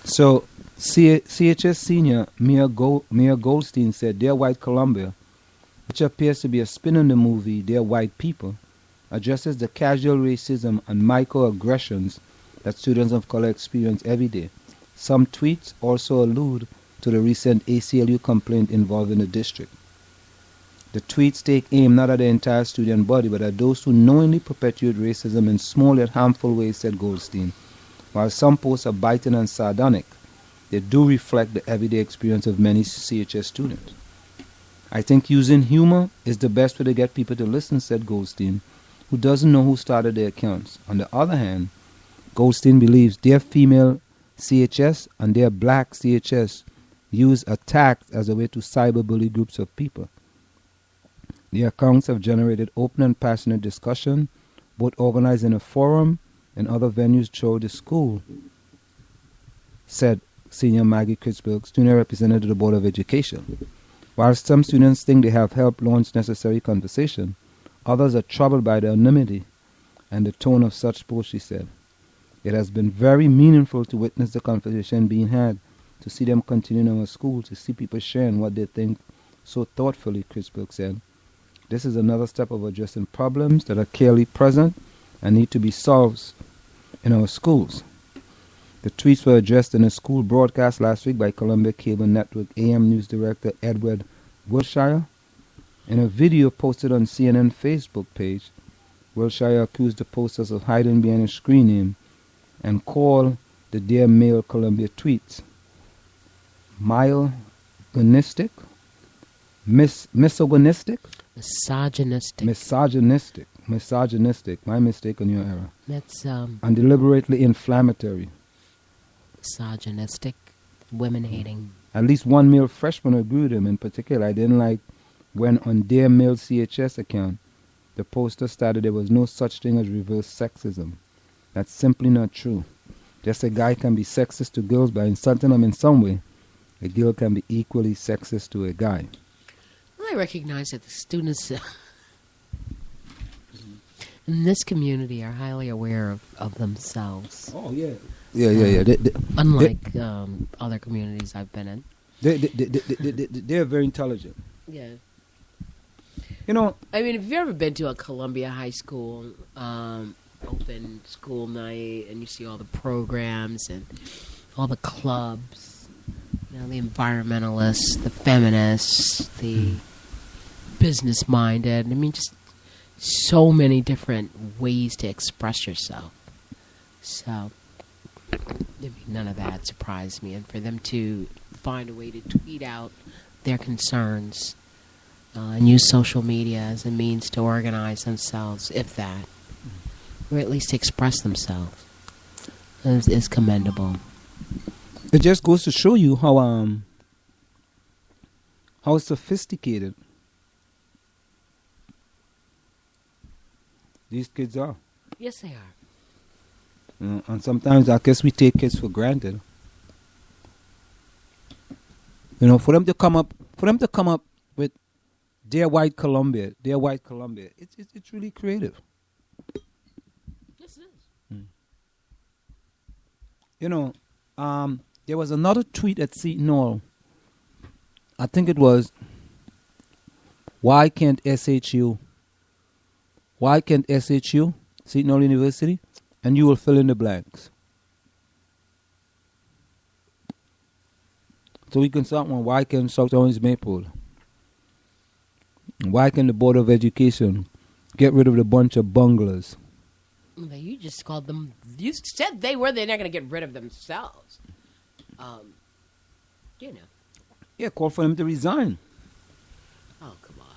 So, CHS senior Mayor Goldstein said Dear White Columbia, which appears to be a spin on the movie Dear White People, addresses the casual racism and microaggressions that students of color experience every day. Some tweets also allude to the recent ACLU complaint involving the district. The tweets take aim not at the entire student body, but at those who knowingly perpetuate racism in small yet harmful ways, said Goldstein. While some posts are biting and sardonic, they do reflect the everyday experience of many CHS students. I think using humor is the best way to get people to listen, said Goldstein, who doesn't know who started the accounts. On the other hand, Goldstein believes their female CHS and their black CHS use attacks as a way to cyberbully groups of people. The accounts have generated open and passionate discussion, both organized in a forum and other venues throughout the school, said Senior Maggie Kritzberg, student representative of the Board of Education. While some students think they have helped launch necessary conversation, others are troubled by the anonymity and the tone of such posts, she said. It has been very meaningful to witness the conversation being had, to see them continue in our school, to see people sharing what they think so thoughtfully, Kritzberg said. This is another step of addressing problems that are clearly present and need to be solved in our schools. The tweets were addressed in a school broadcast last week by Columbia Cable Network AM News Director Edward Wilshire. In a video posted on CNN Facebook page, Wilshire accused the posters of hiding behind a screen name and called the Dear Mail Columbia tweets misogynistic, misogynistic, my mistake on your error. That's and deliberately inflammatory. Misogynistic, women-hating. At least one male freshman agreed with him. In particular, I didn't like when on their male CHS account, the poster stated there was no such thing as reverse sexism. That's simply not true. Just a guy can be sexist to girls by insulting them in some way. A girl can be equally sexist to a guy. Well, I recognize that the students in this community are highly aware of themselves. Oh, yeah. Yeah. Unlike other communities I've been in. They're very intelligent. Yeah. You know, I mean, if you've ever been to a Columbia High School open school night and you see all the programs and all the clubs, you know, the environmentalists, the feminists, the business-minded, I mean, just so many different ways to express yourself. So, I mean, none of that surprised me. And for them to find a way to tweet out their concerns and use social media as a means to organize themselves, if that, or at least to express themselves, is commendable. It just goes to show you how sophisticated these kids are. Yes, they are. And sometimes I guess we take kids for granted. You know, for them to come up with Dear White Columbia, it's really creative. Yes, it is. You know, there was another tweet at Seton Hall. I think it was, why can't SHU, Seton Hall University, and you will fill in the blanks. So we can start one, why can South Orange Maple? Why can the Board of Education get rid of the bunch of bunglers? You just called them, you said they're not going to get rid of themselves. You know. Yeah, call for them to resign. Oh, come on.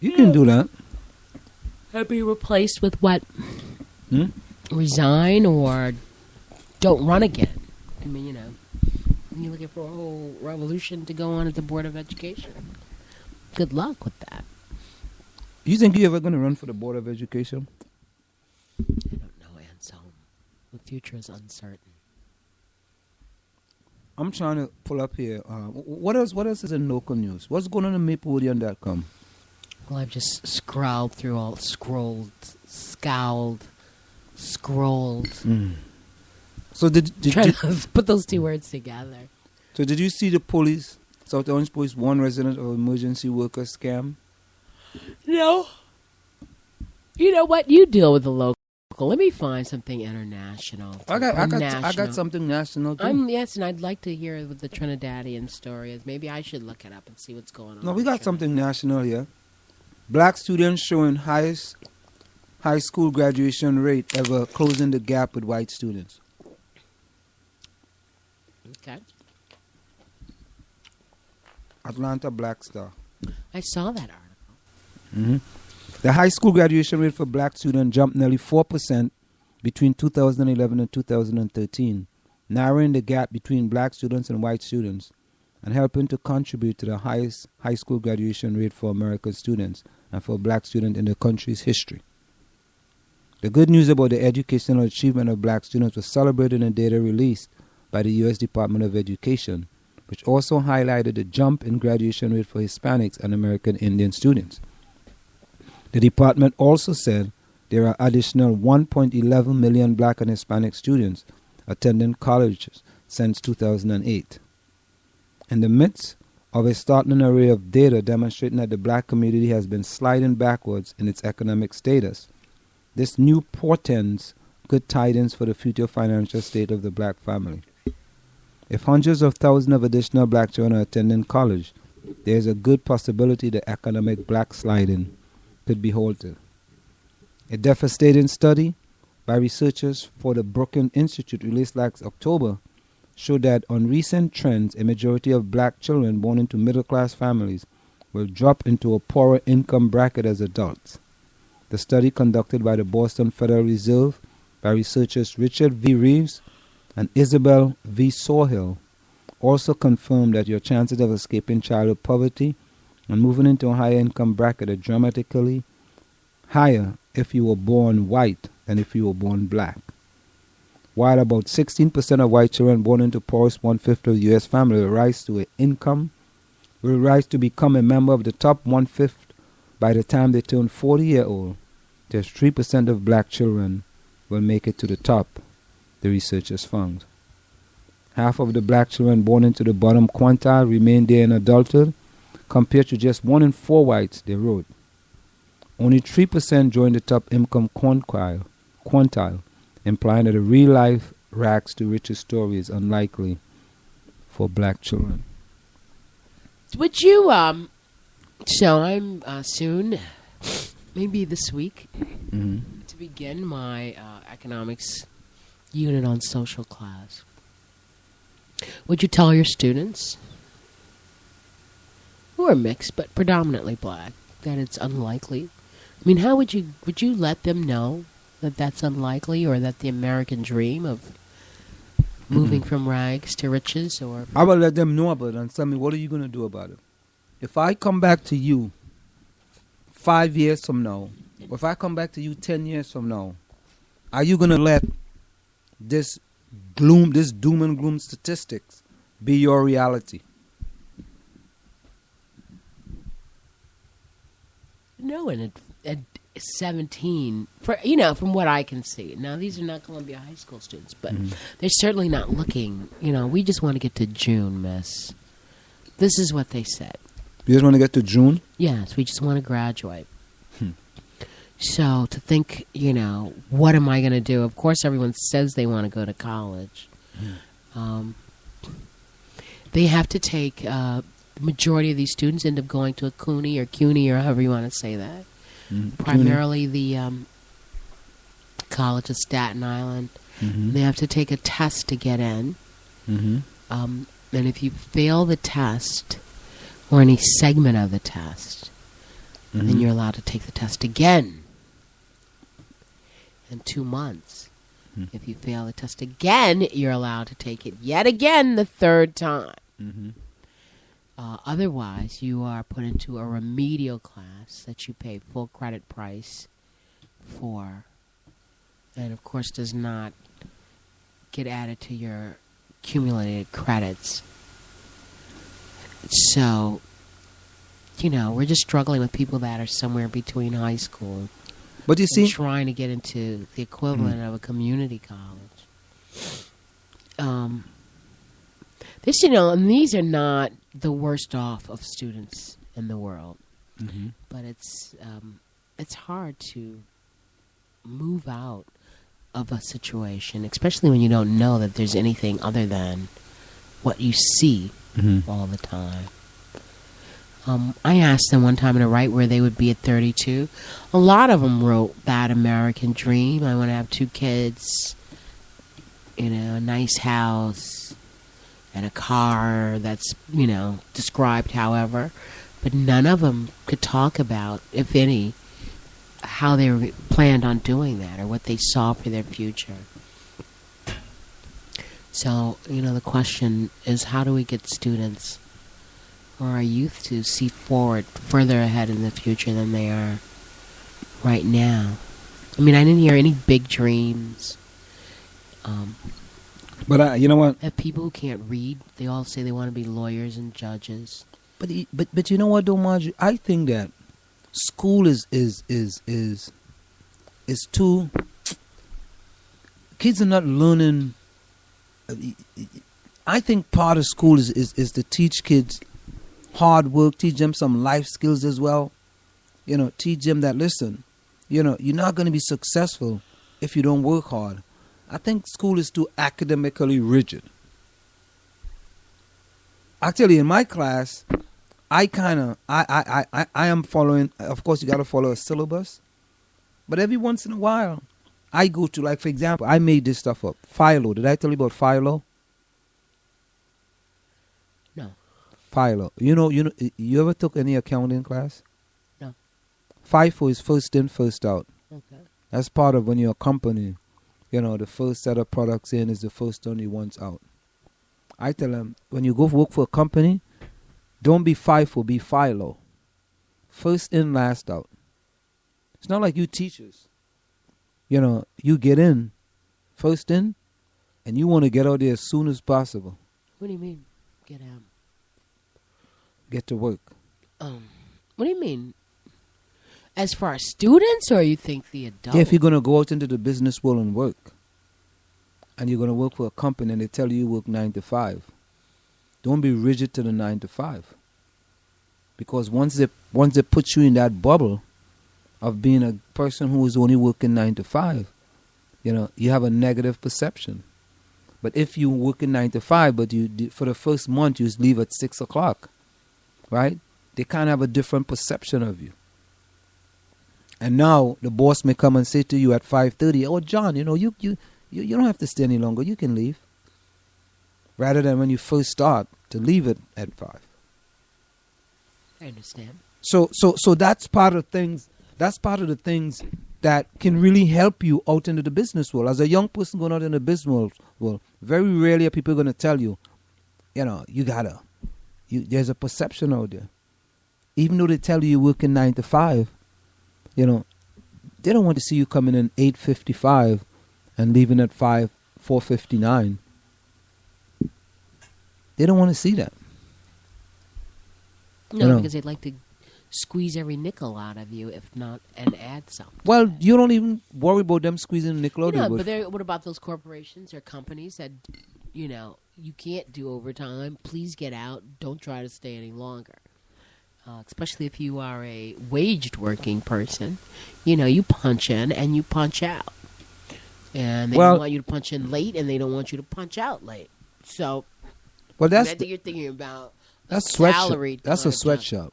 You can do that. Or be replaced with what? Resign or don't run again. I mean, you know, you're looking for a whole revolution to go on at the Board of Education. Good luck with that. You think you're ever going to run for the Board of Education? I don't know, Anselm. The future is uncertain. I'm trying to pull up here. What else is in local news? What's going on in MapleWoodian.com? Well, I've just scrolled. So Trying to put those two words together. So did you see the police, South Orange Police, one resident of emergency worker scam? No. You know what? You deal with the local. Let me find something international. I got something national too. Yes, and I'd like to hear what the Trinidadian story is. Maybe I should look it up and see what's going on. No, we got something national here. Black students showing highest high school graduation rate ever, closing the gap with white students. Okay. Atlanta Black Star. I saw that article. Mm-hmm. The high school graduation rate for black students jumped nearly 4% between 2011 and 2013, narrowing the gap between black students and white students and helping to contribute to the highest high school graduation rate for American students and for black students in the country's history. The good news about the educational achievement of black students was celebrated in data released by the U.S. Department of Education, which also highlighted the jump in graduation rate for Hispanics and American Indian students. The department also said there are additional 1.11 million black and Hispanic students attending colleges since 2008. In the midst of a startling array of data demonstrating that the black community has been sliding backwards in its economic status, this new portends good tidings for the future financial state of the black family. If hundreds of thousands of additional black children are attending college, there is a good possibility the economic black sliding could be halted. A devastating study by researchers for the Brookings Institute released last October showed that on recent trends, a majority of black children born into middle-class families will drop into a poorer income bracket as adults. The study conducted by the Boston Federal Reserve by researchers Richard V. Reeves and Isabel V. Sawhill also confirmed that your chances of escaping childhood poverty and moving into a higher income bracket are dramatically higher if you were born white than if you were born black. While about 16% of white children born into poorest one-fifth of the U.S. family will rise to become a member of the top one-fifth by the time they turn 40-year-old, just 3% of black children will make it to the top, the researchers found. Half of the black children born into the bottom quintile remain there in adulthood, compared to just 1 in 4 whites, they wrote. Only 3% joined the top income quintile, implying that a real-life rags to riches story is unlikely for black children. Would you, so I'm soon, maybe this week, to begin my economics unit on social class. Would you tell your students, who are mixed but predominantly black, that it's unlikely? I mean, how would you let them know that that's unlikely, or that the American dream of moving from rags to riches, or... I will let them know about it and tell me, what are you going to do about it? If I come back to you 5 years from now, or if I come back to you 10 years from now, are you going to let this doom and gloom statistics be your reality? No, and at 17, from what I can see. Now, these are not Columbia High School students, but they're certainly not looking, we just want to get to June, miss. This is what they said. You just want to get to June? Yes, we just want to graduate. So to think, what am I going to do? Of course, everyone says they want to go to college. They have to take, the majority of these students end up going to a CUNY or however you want to say that. Primarily the College of Staten Island. They have to take a test to get in. And if you fail the test, or any segment of the test, then you're allowed to take the test again in 2 months. If you fail the test again, you're allowed to take it yet again the third time. Otherwise, you are put into a remedial class that you pay full credit price for, and of course does not get added to your accumulated credits. So, we're just struggling with people that are somewhere between high school, but you see, trying to get into the equivalent of a community college. This, you know, and these are not the worst off of students in the world, but it's hard to move out of a situation, especially when you don't know that there's anything other than what you see all the time. I asked them one time to write where they would be at 32. A lot of them wrote That American Dream. I want to have 2 kids, you know, a nice house, and a car that's, you know, described however. But none of them could talk about, if any, how they planned on doing that or what they saw for their future. So, you know, the question is, how do we get students or our youth to see forward, further ahead in the future than they are right now? I mean, I didn't hear any big dreams. But you know what? Have people who can't read, they all say they want to be lawyers and judges. But you know what, though, Margie? I think that school is too. Kids are not learning. I think part of school is to teach kids hard work, teach them some life skills as well. You know, teach them that, listen, you know, you're not going to be successful if you don't work hard. I think school is too academically rigid. Actually, in my class, I am following, of course, you got to follow a syllabus. But every once in a while, I go to, like, for example, I made this stuff up. Philo. Did I tell you about Philo? No. Philo. You know, you ever took any accounting class? No. FIFO is first in, first out. Okay. That's part of when you're a company. You know, the first set of products in is the first only ones out. I tell them, when you go work for a company, don't be FIFO, be Philo. First in, last out. It's not like you teachers. You know, you get in, first in, and you want to get out there as soon as possible. What do you mean, get out? Get to work. What do you mean? As far as students, or you think the adults? Yeah, if you're going to go out into the business world and work, and you're going to work for a company and they tell you work 9 to 5, don't be rigid to the 9 to 5. Because once they put you in that bubble of being a person who is only working 9 to 5, you know, you have a negative perception. But if you work in 9 to 5, but you for the first month you leave at 6 o'clock, right? They kind of have a different perception of you. And now the boss may come and say to you at 5:30, "Oh, John, you know, you don't have to stay any longer. You can leave." Rather than when you first start to leave it at 5. I understand. So that's part of things. That's part of the things that can really help you out into the business world. As a young person going out in the business world, very rarely are people going to tell you, you know, there's a perception out there. Even though they tell you you're working 9 to 5, you know, they don't want to see you coming in 8:55 and leaving at 4:59. They don't want to see that. No, you know? Because they'd like to squeeze every nickel out of you, if not, and add something. Well, you don't even worry about them squeezing nickel out of you. But what about those corporations or companies that, you know, you can't do overtime? Please get out. Don't try to stay any longer. Especially if you are a waged working person. You know, you punch in and you punch out. And they don't want you to punch in late, and they don't want you to punch out late. So, I think you're thinking about that's salary. That's a sweatshop.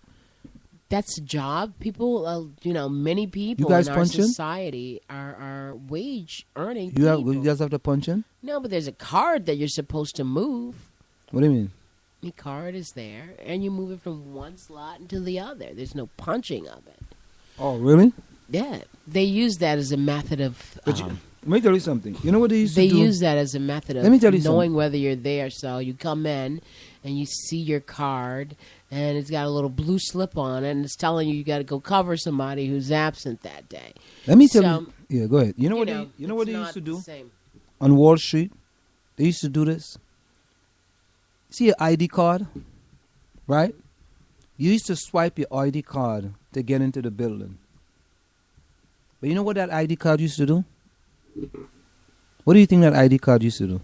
That's a job. People, you know, many people in our society are wage earning people. You guys have to punch in? No, but there's a card that you're supposed to move. What do you mean? The card is there, and you move it from one slot into the other. There's no punching of it. Oh, really? Yeah. They use that as a method of... let me tell you something. You know what they used to do? They use that as a method of knowing whether you're there. So you come in, and you see your card, and it's got a little blue slip on it, and it's telling you got to go cover somebody who's absent that day. Let me tell you. Yeah, go ahead. You know what they used to do? On Wall Street, they used to do this. See your ID card, right? You used to swipe your ID card to get into the building. But you know what that ID card used to do? What do you think that ID card used to do?